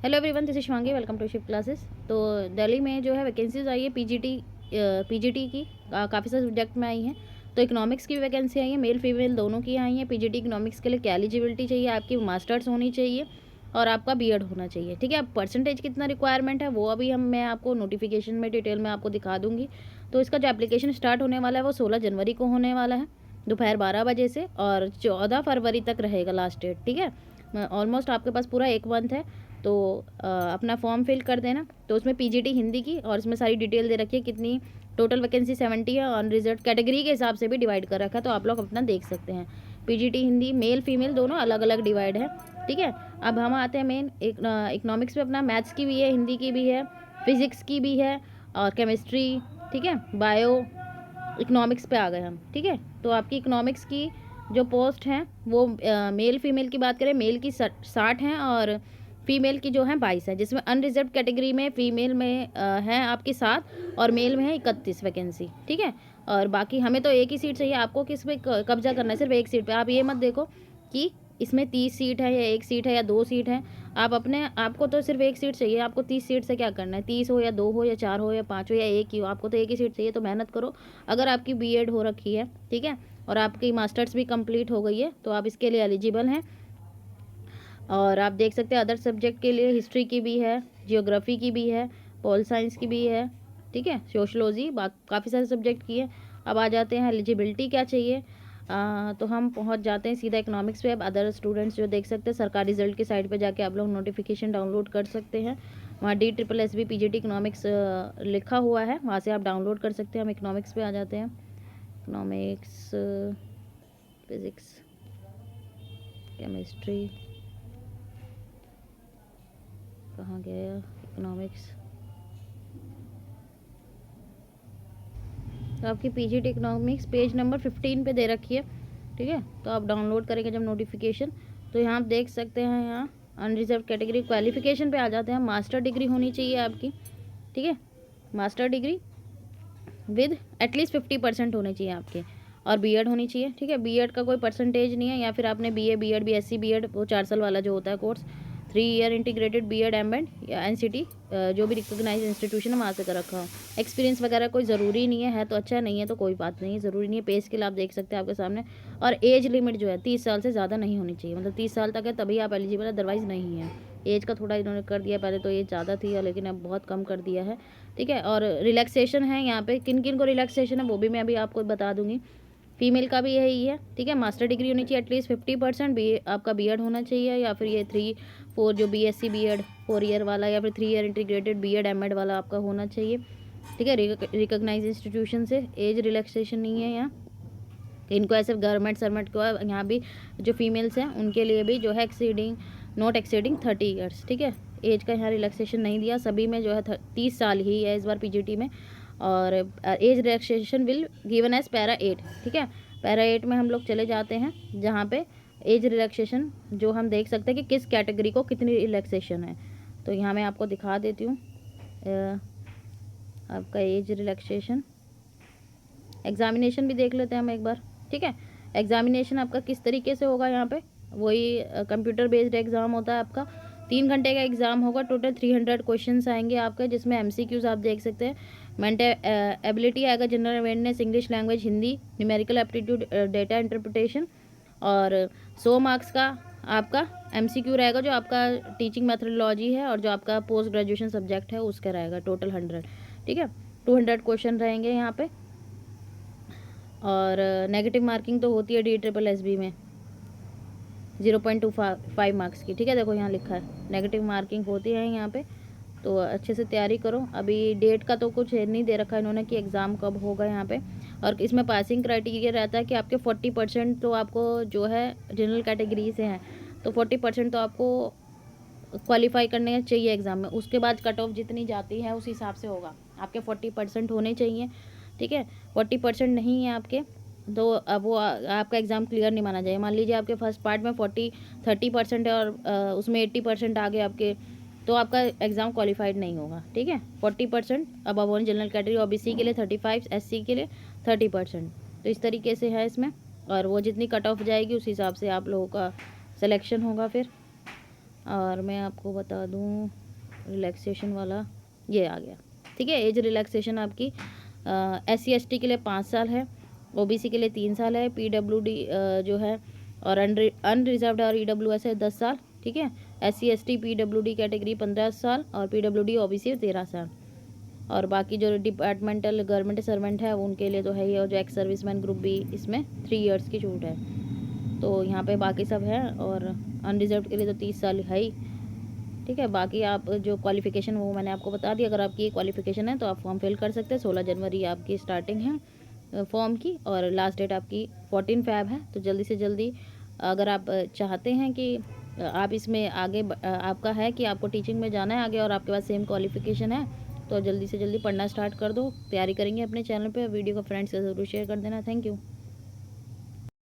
Hello everyone, this is Shivangi. Welcome to shift classes. तो दिल्ली में जो है वैकेंसीज आई है पीजीटी की काफ़ी सारे सब्जेक्ट में आई हैं। तो इकोनॉमिक्स की वैकेंसी आई है, मेल फीमेल दोनों की आई हैं। पीजीटी इकोनॉमिक्स के लिए क्या एलिजिबिलिटी चाहिए, आपकी मास्टर्स होनी चाहिए और आपका बीएड होना चाहिए। ठीक है, अब परसेंटेज कितना रिक्वायरमेंट है वो अभी मैं आपको नोटिफिकेशन में डिटेल में आपको दिखा दूँगी। तो इसका जो एप्लीकेशन स्टार्ट होने वाला है वो 16 जनवरी को होने वाला है, दोपहर 12 बजे से, और 14 फरवरी तक रहेगा लास्ट डेट। ठीक है, ऑलमोस्ट आपके पास पूरा एक मंथ है। तो अपना फॉर्म फिल कर देना। तो उसमें पीजीटी हिंदी की, और इसमें सारी डिटेल दे रखी है कितनी टोटल वैकेंसी 70 है, और रिजल्ट कैटेगरी के हिसाब से भी डिवाइड कर रखा है, तो आप लोग अपना देख सकते हैं। पीजीटी हिंदी मेल फीमेल दोनों अलग अलग डिवाइड है। ठीक है, अब हम आते हैं मेन इकोनॉमिक्स पे। अपना मैथ्स की भी है, हिंदी की भी है, फिजिक्स की भी है, और केमिस्ट्री, ठीक है, बायो, इकोनॉमिक्स पे आ गए हम। ठीक है, तो आपकी इकोनॉमिक्स की जो पोस्ट हैं वो मेल फीमेल की बात करें, मेल की 60 हैं और फीमेल की जो है 22 है, जिसमें अनरिजर्व कैटेगरी में फीमेल में है आपकी 7 और मेल में है 31 वैकेंसी। ठीक है, और बाकी हमें तो एक ही सीट चाहिए। आपको किस पे कब्जा करना है? सिर्फ एक सीट पे। आप ये मत देखो कि इसमें 30 सीट है या एक सीट है या 2 सीट है। आप अपने आपको तो सिर्फ एक सीट चाहिए। आपको 30 सीट से क्या करना है? 30 हो या 2 हो या 4 हो या 5 हो या एक ही हो, आपको तो एक ही सीट चाहिए। तो मेहनत करो। अगर आपकी बीएड हो रखी है, ठीक है, और आपकी मास्टर्स भी कंप्लीट हो गई है, तो आप इसके लिए एलिजिबल हैं। और आप देख सकते हैं अदर सब्जेक्ट के लिए हिस्ट्री की भी है, जियोग्राफी की भी है, पॉल साइंस की भी है, ठीक है, सोशलॉजी, काफ़ी सारे सब्जेक्ट की है। अब आ जाते हैं एलिजिबिलिटी क्या चाहिए। तो हम पहुंच जाते हैं सीधा इकोनॉमिक्स पे। अब अदर स्टूडेंट्स जो देख सकते हैं, सरकारी रिजल्ट की साइट पे जाके आप लोग नोटिफिकेशन डाउनलोड कर सकते हैं। वहाँ DSSB पीजीटी इकोनॉमिक्स लिखा हुआ है, वहाँ से आप डाउनलोड कर सकते हैं। हम इकोनॉमिक्स पे आ जाते हैं। इकोनॉमिक्स, फिज़िक्स, केमिस्ट्री, कहाँ गया इकोनॉमिक्स। तो आपकी पीजीटी इकोनॉमिक्स पेज नंबर 15 पे दे रखी है। ठीक है, तो आप डाउनलोड करेंगे जब नोटिफिकेशन, तो यहाँ आप देख सकते हैं। यहाँ अनरिजर्व कैटेगरी क्वालिफिकेशन पे आ जाते हैं। मास्टर डिग्री होनी चाहिए आपकी। ठीक है, मास्टर डिग्री विद एटलीस्ट 50% होने चाहिए आपके, और बीएड होनी चाहिए। ठीक है, बीएड का कोई परसेंटेज नहीं है, या फिर आपने बीए बीएड बीएससी बीएड वो 4 साल वाला जो होता है course, 3 year integrated BEd MEd या एनसीटी जो भी रिकॉग्नाइज इंस्टीट्यूशन है वहाँ से कर रखा हो। एक्सपीरियंस वगैरह कोई ज़रूरी नहीं है तो अच्छा, नहीं है तो कोई बात नहीं है, ज़रूरी नहीं है। पे स्केल आप देख सकते हैं आपके सामने। और एज लिमिट जो है 30 साल से ज़्यादा नहीं होनी चाहिए, मतलब 30 साल तक है तभी आप एलिजिबल है, अदरवाइज़ नहीं है। एज का थोड़ा इन्होंने कर दिया, पहले तो एज ज़्यादा थी लेकिन अब बहुत कम कर दिया है। ठीक है, और रिलैक्सेशन है यहाँ पे, किन किन को रिलैक्सेशन है वो भी मैं अभी आपको बता दूंगी। फीमेल का भी यही है। ठीक है, मास्टर डिग्री होनी चाहिए एटलीस्ट 50%, आपका बीएड होना चाहिए, या फिर ये 3-4 जो बीएससी बीएड 4 ईयर वाला, या फिर 3 ईयर इंटीग्रेटेड बीएड एमएड वाला आपका होना चाहिए। ठीक है, रिकॉग्नाइज इंस्टीट्यूशन से। एज रिलैक्सेशन नहीं है यहाँ, इनको ऐसे गवर्नमेंट सरमेंट को यहाँ भी जो फीमेल्स हैं उनके लिए भी जो है नॉट एक्सीडिंग 30 ईयर्स। ठीक है, एज का यहाँ रिलैक्सेशन नहीं दिया, सभी में जो है 30 साल ही है इस बार पीजीटी में। और age relaxation will given as para 8। ठीक है, पैरा 8 में हम लोग चले जाते हैं, जहाँ पे एज रिलैक्सेशन जो हम देख सकते हैं कि किस कैटेगरी को कितनी रिलैक्सेशन है। तो यहाँ मैं आपको दिखा देती हूँ आपका एज रिलैक्सेशन। एग्जामिनेशन भी देख लेते हैं हम एक बार। ठीक है, एग्जामिनेशन आपका किस तरीके से होगा। यहाँ पे वही कंप्यूटर बेस्ड एग्ज़ाम होता है आपका। 3 घंटे का एग्ज़ाम होगा। टोटल 300 क्वेश्चंस आएंगे आपके, जिसमें एमसीक्यूज आप देख सकते हैं। मेंटल एबिलिटी आएगा, general awareness, English language, Hindi, numerical aptitude, data interpretation, और 100 मार्क्स का आपका एमसीक्यू रहेगा, जो आपका टीचिंग मैथडोलॉजी है और जो आपका पोस्ट ग्रेजुएशन सब्जेक्ट है उसका रहेगा। टोटल 100। ठीक है, 200 क्वेश्चन रहेंगे यहाँ पे। और नेगेटिव मार्किंग तो होती है DSSB में 0.25 मार्क्स की। ठीक है, देखो यहाँ लिखा है नेगेटिव मार्किंग होती है यहाँ पे। तो अच्छे से तैयारी करो। अभी डेट का तो कुछ नहीं दे रखा इन्होंने कि एग्ज़ाम कब होगा यहाँ पे। और इसमें पासिंग क्राइटेरिया रहता है कि आपके 40% तो आपको जो है जनरल कैटेगरी से हैं, तो 40% तो आपको क्वालिफाई करने चाहिए एग्ज़ाम में। उसके बाद कट ऑफ जितनी जाती है उस हिसाब से होगा। आपके 40% होने चाहिए। ठीक है, 40% नहीं है आपके, तो अब वो आपका एग्ज़ाम क्लियर नहीं माना जाएगा। मान लीजिए आपके फर्स्ट पार्ट में 30% है और उसमें 80% आ गए आपके, तो आपका एग्ज़ाम क्वालिफाइड नहीं होगा। ठीक है, 40% अब ऑन जनरल कैटेगरी, OBC के लिए 35, SC के लिए 30%। तो इस तरीके से है इसमें, और वो जितनी कट ऑफ जाएगी उस हिसाब से आप लोगों का सिलेक्शन होगा। फिर और मैं आपको बता दूं रिलैक्सेशन वाला ये आ गया, ठीक है। एज रिलैक्सेशन आपकी SC ST के लिए 5 साल है, OBC के लिए 3 साल है, PWD जो है और अनरिजर्व्ड और EWS है 10 साल, ठीक है। SC ST PWD कैटेगरी 15 साल और PWD OBC 13 साल। और बाकी जो डिपार्टमेंटल गवर्नमेंट सर्वेंट है उनके लिए तो है ही, और जो एक्स सर्विसमैन ग्रुप बी इसमें 3 इयर्स की छूट है। तो यहाँ पे बाकी सब है, और अनरिजर्व्ड के लिए तो 30 साल है ही, ठीक है। बाकी आप जो क्वालिफ़िकेशन वो मैंने आपको बता दी। अगर आपकी ये क्वालिफ़िकेशन है तो आप फॉर्म फिल कर सकते हैं। 16 जनवरी आपकी स्टार्टिंग है फॉर्म की, और लास्ट डेट आपकी 14 फ़ैब है। तो जल्दी से जल्दी अगर आप चाहते हैं कि आप इसमें आगे आपका है कि आपको टीचिंग में जाना है आगे और आपके पास सेम क्वालिफ़िकेशन है, तो जल्दी से जल्दी पढ़ना स्टार्ट कर दो। तैयारी करेंगे अपने चैनल पे। वीडियो को फ्रेंड्स से ज़रूर शेयर कर देना। Thank you.